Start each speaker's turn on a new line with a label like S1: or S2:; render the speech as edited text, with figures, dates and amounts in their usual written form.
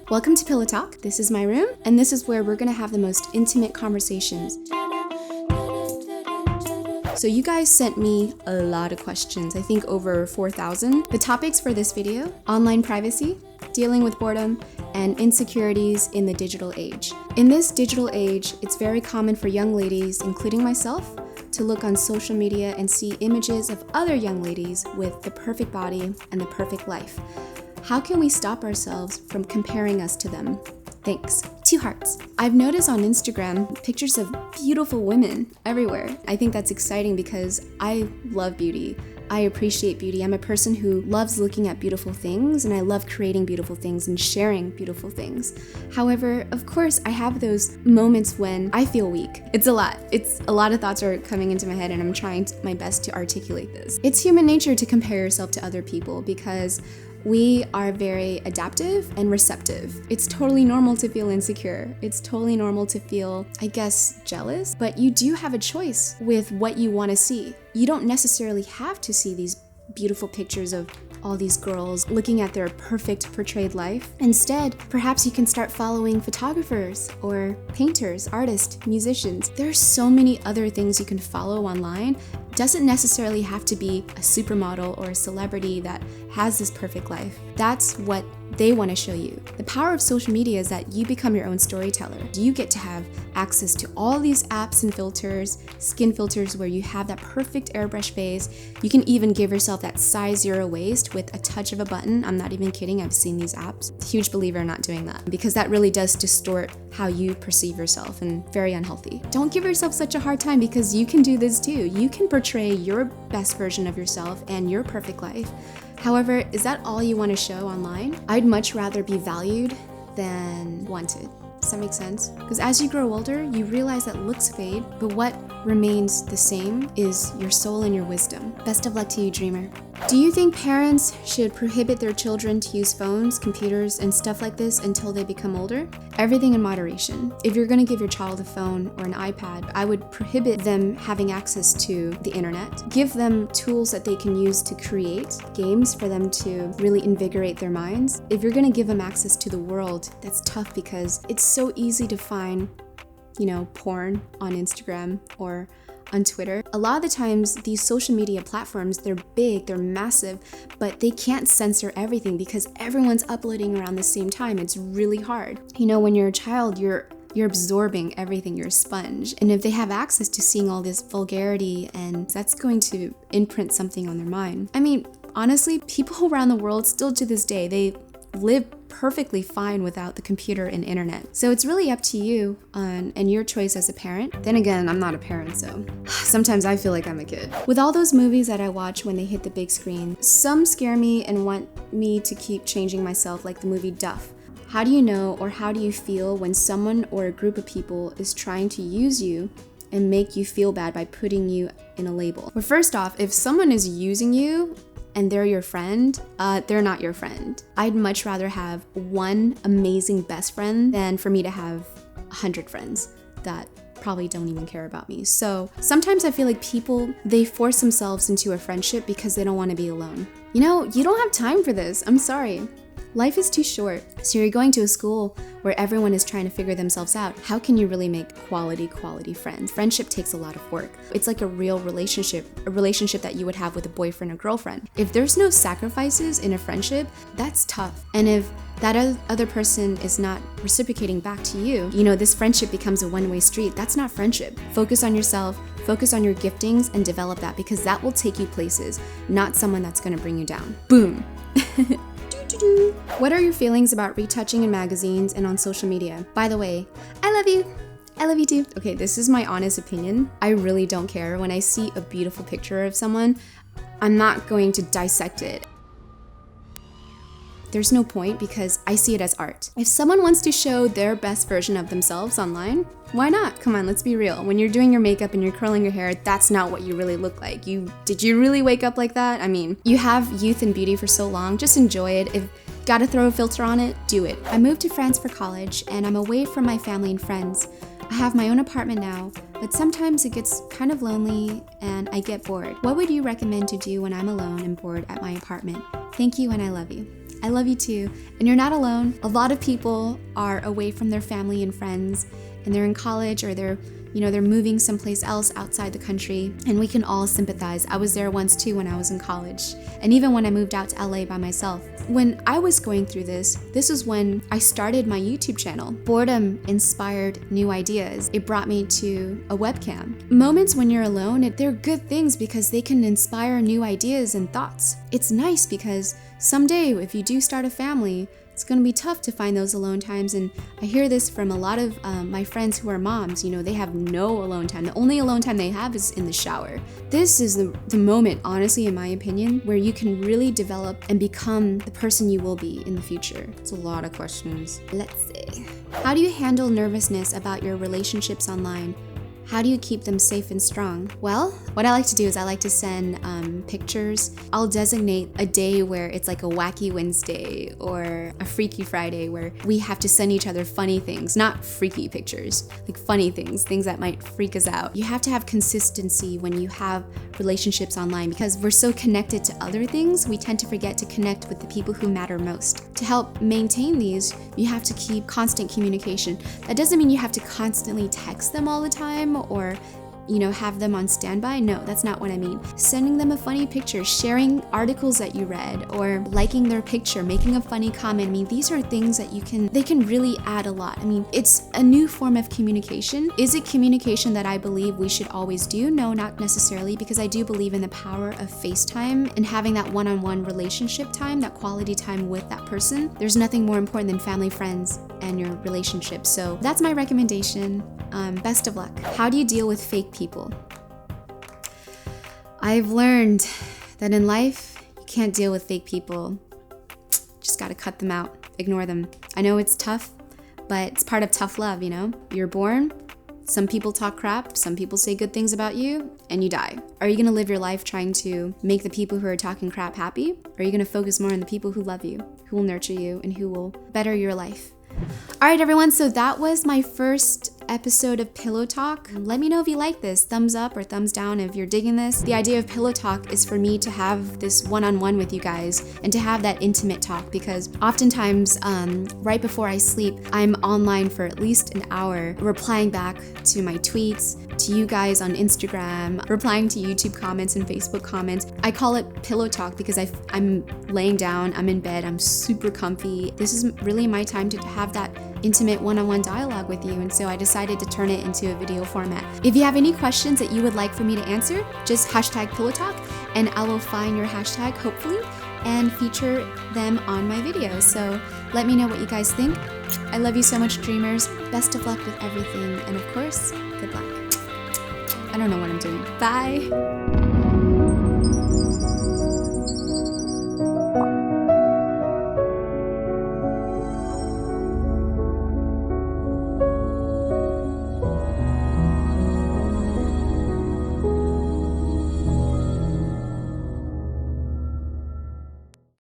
S1: Welcome to Pillow Talk. This is my room, and this is where we're gonna have the most intimate conversations. So you guys sent me a lot of questions, I think over 4,000. The topics for this video: online privacy, dealing with boredom, and insecurities in the digital age. In this digital age, it's very common for young ladies, including myself, to look on social media and see images of other young ladies with the perfect body and the perfect life. How can we stop ourselves from comparing us to them? Thanks. 2 hearts. I've noticed on Instagram pictures of beautiful women everywhere. I think that's exciting because I love beauty. I appreciate beauty. I'm a person who loves looking at beautiful things, and I love creating beautiful things and sharing beautiful things. However, of course, I have those moments when I feel weak. It's a lot of thoughts are coming into my head, and I'm trying my best to articulate this. It's human nature to compare yourself to other people because we are very adaptive and receptive. It's totally normal to feel insecure. It's totally normal to feel, I guess, jealous, but you do have a choice with what you want to see. You don't necessarily have to see these beautiful pictures of all these girls looking at their perfect portrayed life. Instead, perhaps you can start following photographers or painters, artists, musicians. There are so many other things you can follow online. It doesn't necessarily have to be a supermodel or a celebrity that has this perfect life. That's what they want to show you. The power of social media is that you become your own storyteller. You get to have access to all these apps and filters, skin filters where you have that perfect airbrush face. You can even give yourself that size 0 waist with a touch of a button. I'm not even kidding, I've seen these apps. Huge believer in not doing that because that really does distort how you perceive yourself and very unhealthy. Don't give yourself such a hard time because you can do this too. You can portray your best version of yourself and your perfect life. However, is that all you want to show online? I'd much rather be valued than wanted. Does that make sense? Because as you grow older, you realize that looks fade, but what remains the same is your soul and your wisdom. Best of luck to you, dreamer. Do you think parents should prohibit their children to use phones, computers, and stuff like this until they become older? Everything in moderation. If you're going to give your child a phone or an iPad, I would prohibit them having access to the internet. Give them tools that they can use to create games for them to really invigorate their minds. If you're going to give them access to the world, that's tough because it's so easy to find, porn on Instagram or on Twitter. A lot of the times, these social media platforms, they're big, they're massive, but they can't censor everything because everyone's uploading around the same time. It's really hard. When you're a child, you're absorbing everything, you're a sponge. And if they have access to seeing all this vulgarity, and that's going to imprint something on their mind. I mean, honestly, people around the world still to this day, they live perfectly fine without the computer and internet. So it's really up to you and your choice as a parent. Then again, I'm not a parent, so sometimes I feel like I'm a kid. With all those movies that I watch when they hit the big screen, some scare me and want me to keep changing myself, like the movie Duff. How do you know or how do you feel when someone or a group of people is trying to use you and make you feel bad by putting you in a label? Well, first off, if someone is using you and they're your friend, they're not your friend. I'd much rather have one amazing best friend than for me to have 100 friends that probably don't even care about me. So sometimes I feel like people, they force themselves into a friendship because they don't want to be alone. You don't have time for this. I'm sorry. Life is too short. So you're going to a school where everyone is trying to figure themselves out. How can you really make quality friends? Friendship takes a lot of work. It's like a real relationship, a relationship that you would have with a boyfriend or girlfriend. If there's no sacrifices in a friendship, that's tough. And if that other person is not reciprocating back to you, this friendship becomes a one-way street. That's not friendship. Focus on yourself, focus on your giftings, and develop that because that will take you places, not someone that's going to bring you down. Boom. What are your feelings about retouching in magazines and on social media? By the way, I love you. I love you too. Okay, this is my honest opinion. I really don't care. When I see a beautiful picture of someone, I'm not going to dissect it. There's no point because I see it as art. If someone wants to show their best version of themselves online, why not? Come on, let's be real. When you're doing your makeup and you're curling your hair, that's not what you really look like. Did you really wake up like that? I mean, you have youth and beauty for so long, just enjoy it. If you gotta throw a filter on it, do it. I moved to France for college and I'm away from my family and friends. I have my own apartment now, but sometimes it gets kind of lonely and I get bored. What would you recommend to do when I'm alone and bored at my apartment? Thank you and I love you. I love you too. And you're not alone. A lot of people are away from their family and friends, and they're in college or they're moving someplace else outside the country, and we can all sympathize. I was there once too when I was in college, and even when I moved out to LA by myself. When I was going through this is when I started my YouTube channel. Boredom inspired new ideas. It brought me to a webcam. Moments when you're alone, they're good things because they can inspire new ideas and thoughts. It's nice because someday, if you do start a family, it's going to be tough to find those alone times, and I hear this from a lot of my friends who are moms. They have no alone time. The only alone time they have is in the shower. This is the moment, honestly, in my opinion, where you can really develop and become the person you will be in the future. It's a lot of questions. Let's see. How do you handle nervousness about your relationships online? How do you keep them safe and strong? Well, what I like to do is I like to send pictures. I'll designate a day where it's like a wacky Wednesday or a freaky Friday where we have to send each other funny things, not freaky pictures, like funny things that might freak us out. You have to have consistency when you have relationships online because we're so connected to other things, we tend to forget to connect with the people who matter most. To help maintain these, you have to keep constant communication. That doesn't mean you have to constantly text them all the time or have them on standby. No, that's not what I mean. Sending them a funny picture, sharing articles that you read, or liking their picture, making a funny comment. I mean, these are things that they can really add a lot. I mean, it's a new form of communication. Is it communication that I believe we should always do? No, not necessarily, because I do believe in the power of FaceTime and having that one-on-one relationship time, that quality time with that person. There's nothing more important than family, friends, and your relationship. So that's my recommendation. Best of luck. How do you deal with fake people? I've learned that in life, you can't deal with fake people. Just gotta cut them out, ignore them. I know it's tough, but it's part of tough love, You're born, some people talk crap, some people say good things about you, and you die. Are you gonna live your life trying to make the people who are talking crap happy? Or are you gonna focus more on the people who love you, who will nurture you, and who will better your life? All right, everyone, so that was my first episode of Pillow Talk. Let me know if you like this. Thumbs up or thumbs down if you're digging this. The idea of Pillow Talk is for me to have this one-on-one with you guys and to have that intimate talk, because oftentimes right before I sleep, I'm online for at least an hour replying back to my tweets, to you guys on Instagram, replying to YouTube comments and Facebook comments. I call it Pillow Talk because I'm laying down, I'm in bed, I'm super comfy. This is really my time to have that intimate one-on-one dialogue with you, and so I decided to turn it into a video format. If you have any questions that you would like for me to answer, just hashtag Pillow Talk, and I will find your hashtag, hopefully, and feature them on my videos. So let me know what you guys think. I love you so much, dreamers. Best of luck with everything, and of course, good luck. I don't know what I'm doing. Bye!